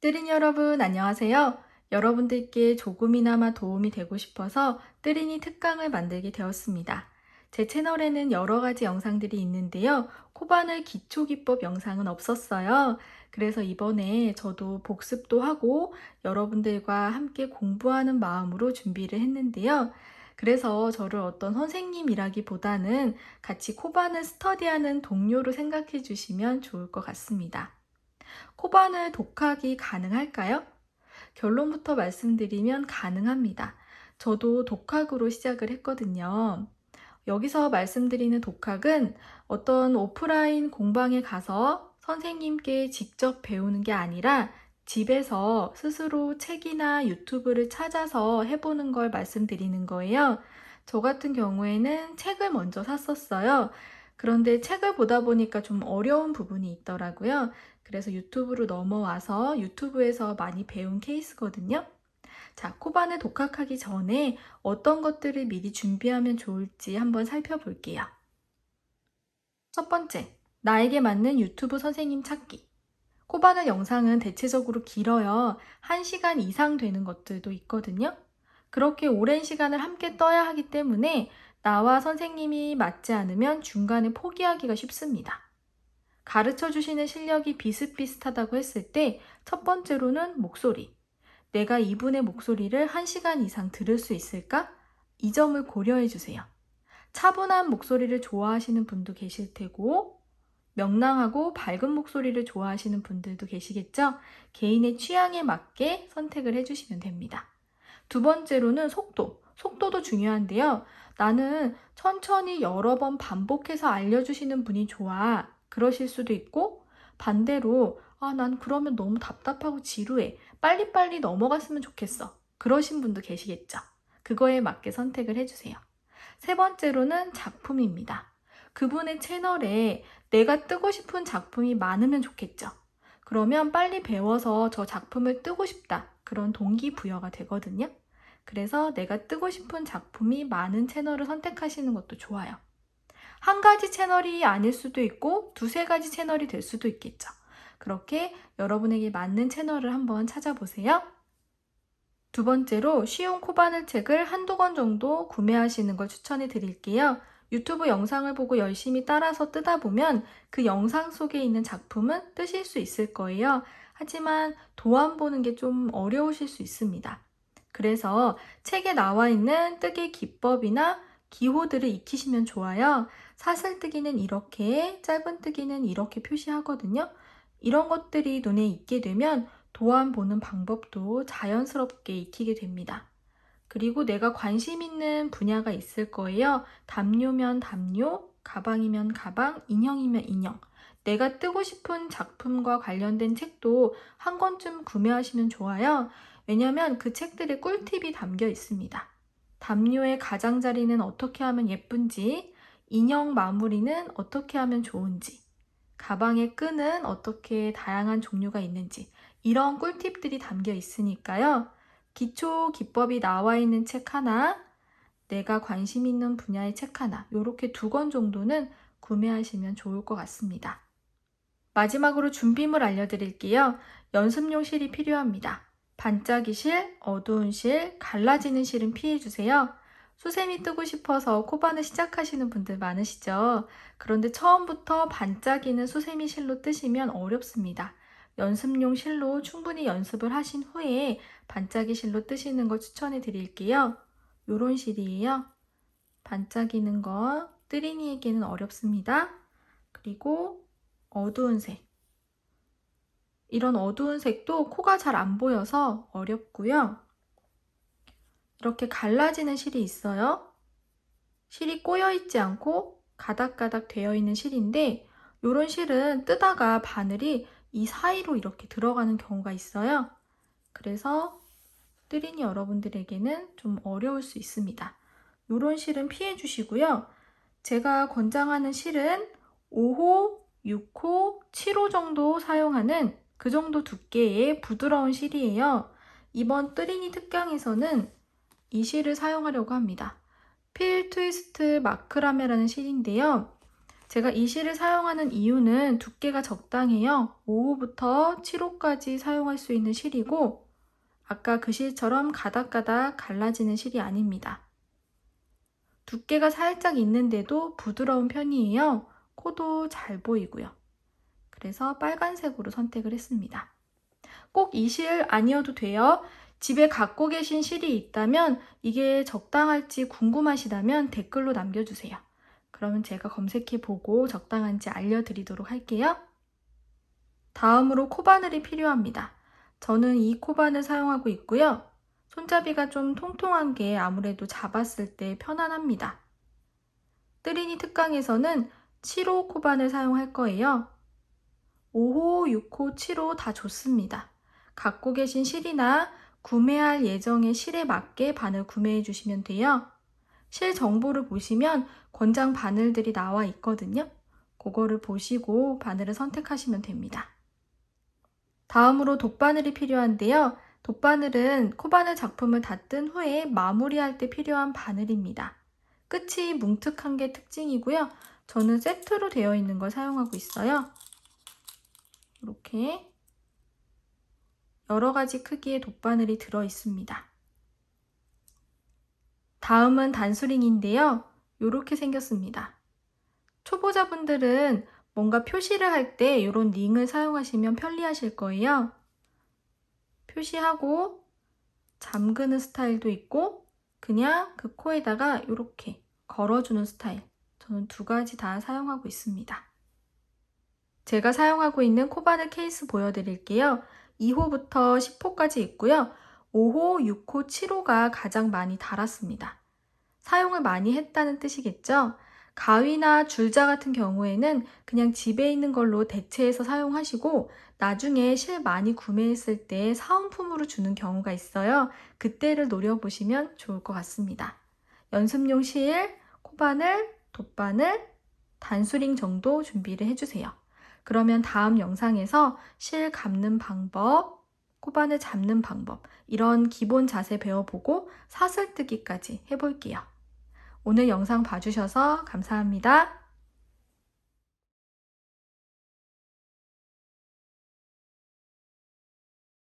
뜨린 여러분, 안녕하세요. 여러분들께 조금이나마 도움이 되고 싶어서 뜨린이 특강을 만들게 되었습니다. 제 채널에는 여러 가지 영상들이 있는데요. 코바늘 기초기법 영상은 없었어요. 그래서 이번에 저도 복습도 하고 여러분들과 함께 공부하는 마음으로 준비를 했는데요. 그래서 저를 어떤 선생님이라기보다는 같이 코바늘 스터디하는 동료로 생각해 주시면 좋을 것 같습니다. 코바늘 독학이 가능할까요? 결론부터 말씀드리면 가능합니다. 저도 독학으로 시작을 했거든요. 여기서 말씀드리는 독학은 어떤 오프라인 공방에 가서 선생님께 직접 배우는 게 아니라 집에서 스스로 책이나 유튜브를 찾아서 해보는 걸 말씀드리는 거예요. 저 같은 경우에는 책을 먼저 샀었어요. 그런데 책을 보다 보니까 좀 어려운 부분이 있더라고요. 그래서 유튜브로 넘어와서 유튜브에서 많이 배운 케이스거든요. 자, 코바늘 독학하기 전에 어떤 것들을 미리 준비하면 좋을지 한번 살펴볼게요. 첫 번째, 나에게 맞는 유튜브 선생님 찾기. 코바늘 영상은 대체적으로 길어요. 1시간 이상 되는 것들도 있거든요. 그렇게 오랜 시간을 함께 떠야 하기 때문에 나와 선생님이 맞지 않으면 중간에 포기하기가 쉽습니다. 가르쳐 주시는 실력이 비슷비슷하다고 했을 때 첫 번째로는 목소리. 내가 이분의 목소리를 1시간 이상 들을 수 있을까? 이 점을 고려해 주세요. 차분한 목소리를 좋아하시는 분도 계실 테고 명랑하고 밝은 목소리를 좋아하시는 분들도 계시겠죠? 개인의 취향에 맞게 선택을 해주시면 됩니다. 두 번째로는 속도. 속도도 중요한데요. 나는 천천히 여러 번 반복해서 알려주시는 분이 좋아. 그러실 수도 있고 반대로 난 그러면 너무 답답하고 지루해. 빨리빨리 넘어갔으면 좋겠어. 그러신 분도 계시겠죠. 그거에 맞게 선택을 해주세요. 세 번째로는 작품입니다. 그분의 채널에 내가 뜨고 싶은 작품이 많으면 좋겠죠. 그러면 빨리 배워서 저 작품을 뜨고 싶다. 그런 동기부여가 되거든요. 그래서 내가 뜨고 싶은 작품이 많은 채널을 선택하시는 것도 좋아요. 한 가지 채널이 아닐 수도 있고 두세 가지 채널이 될 수도 있겠죠. 그렇게 여러분에게 맞는 채널을 한번 찾아보세요. 두 번째로 쉬운 코바늘 책을 한두 권 정도 구매하시는 걸 추천해 드릴게요. 유튜브 영상을 보고 열심히 따라서 뜨다 보면 그 영상 속에 있는 작품은 뜨실 수 있을 거예요. 하지만 도안 보는 게 좀 어려우실 수 있습니다. 그래서 책에 나와 있는 뜨기 기법이나 기호들을 익히시면 좋아요. 사슬뜨기는 이렇게, 짧은뜨기는 이렇게 표시하거든요. 이런 것들이 눈에 익게 되면 도안 보는 방법도 자연스럽게 익히게 됩니다. 그리고 내가 관심 있는 분야가 있을 거예요. 담요면 담요, 가방이면 가방, 인형이면 인형. 내가 뜨고 싶은 작품과 관련된 책도 한 권쯤 구매하시면 좋아요. 왜냐면 그 책들에 꿀팁이 담겨 있습니다. 담요의 가장자리는 어떻게 하면 예쁜지, 인형 마무리는 어떻게 하면 좋은지, 가방의 끈은 어떻게 다양한 종류가 있는지 이런 꿀팁들이 담겨 있으니까요. 기초 기법이 나와 있는 책 하나, 내가 관심 있는 분야의 책 하나 이렇게 2권 정도는 구매하시면 좋을 것 같습니다. 마지막으로 준비물 알려드릴게요. 연습용 실이 필요합니다. 반짝이 실, 어두운 실, 갈라지는 실은 피해주세요. 수세미 뜨고 싶어서 코바늘 시작하시는 분들 많으시죠? 그런데 처음부터 반짝이는 수세미 실로 뜨시면 어렵습니다. 연습용 실로 충분히 연습을 하신 후에 반짝이 실로 뜨시는 걸 추천해 드릴게요. 요런 실이에요. 반짝이는 거 뜨린이에게는 어렵습니다. 그리고 어두운 색. 이런 어두운 색도 코가 잘 안 보여서 어렵고요. 이렇게 갈라지는 실이 있어요. 실이 꼬여있지 않고 가닥가닥 되어 있는 실인데 이런 실은 뜨다가 바늘이 이 사이로 이렇게 들어가는 경우가 있어요. 그래서 뜨린이 여러분들에게는 좀 어려울 수 있습니다. 이런 실은 피해 주시고요. 제가 권장하는 실은 5호, 6호, 7호 정도 사용하는 그 정도 두께의 부드러운 실이에요. 이번 뜨린이 특강에서는 이 실을 사용하려고 합니다. 필 트위스트 마크라메라는 실인데요. 제가 이 실을 사용하는 이유는 두께가 적당해요. 5호부터 7호까지 사용할 수 있는 실이고 아까 그 실처럼 가닥가닥 갈라지는 실이 아닙니다. 두께가 살짝 있는데도 부드러운 편이에요. 코도 잘 보이고요. 그래서 빨간색으로 선택을 했습니다. 꼭 이 실 아니어도 돼요. 집에 갖고 계신 실이 있다면 이게 적당할지 궁금하시다면 댓글로 남겨주세요. 그러면 제가 검색해 보고 적당한지 알려드리도록 할게요. 다음으로 코바늘이 필요합니다. 저는 이 코바늘 사용하고 있고요. 손잡이가 좀 통통한 게 아무래도 잡았을 때 편안합니다. 뜨리니 특강에서는 7호 코바늘 사용할 거예요. 5호, 6호, 7호 다 좋습니다. 갖고 계신 실이나 구매할 예정의 실에 맞게 바늘 구매해 주시면 돼요. 실 정보를 보시면 권장 바늘들이 나와 있거든요. 그거를 보시고 바늘을 선택하시면 됩니다. 다음으로 돗바늘이 필요한데요. 돗바늘은 코바늘 작품을 다 뜬 후에 마무리할 때 필요한 바늘입니다. 끝이 뭉툭한 게 특징이고요. 저는 세트로 되어 있는 걸 사용하고 있어요. 이렇게 여러 가지 크기의 돗바늘이 들어 있습니다. 다음은 단수링인데요. 이렇게 생겼습니다. 초보자분들은 뭔가 표시를 할 때 이런 링을 사용하시면 편리하실 거예요. 표시하고 잠그는 스타일도 있고 그냥 그 코에다가 이렇게 걸어주는 스타일. 저는 두 가지 다 사용하고 있습니다. 제가 사용하고 있는 코바늘 케이스 보여드릴게요. 2호부터 10호까지 있고요. 5호, 6호, 7호가 가장 많이 달았습니다. 사용을 많이 했다는 뜻이겠죠? 가위나 줄자 같은 경우에는 그냥 집에 있는 걸로 대체해서 사용하시고 나중에 실 많이 구매했을 때 사은품으로 주는 경우가 있어요. 그때를 노려보시면 좋을 것 같습니다. 연습용 실, 코바늘, 돗바늘, 단수링 정도 준비를 해주세요. 그러면 다음 영상에서 실 감는 방법, 코바늘 잡는 방법 이런 기본 자세 배워보고 사슬뜨기까지 해볼게요. 오늘 영상 봐주셔서 감사합니다.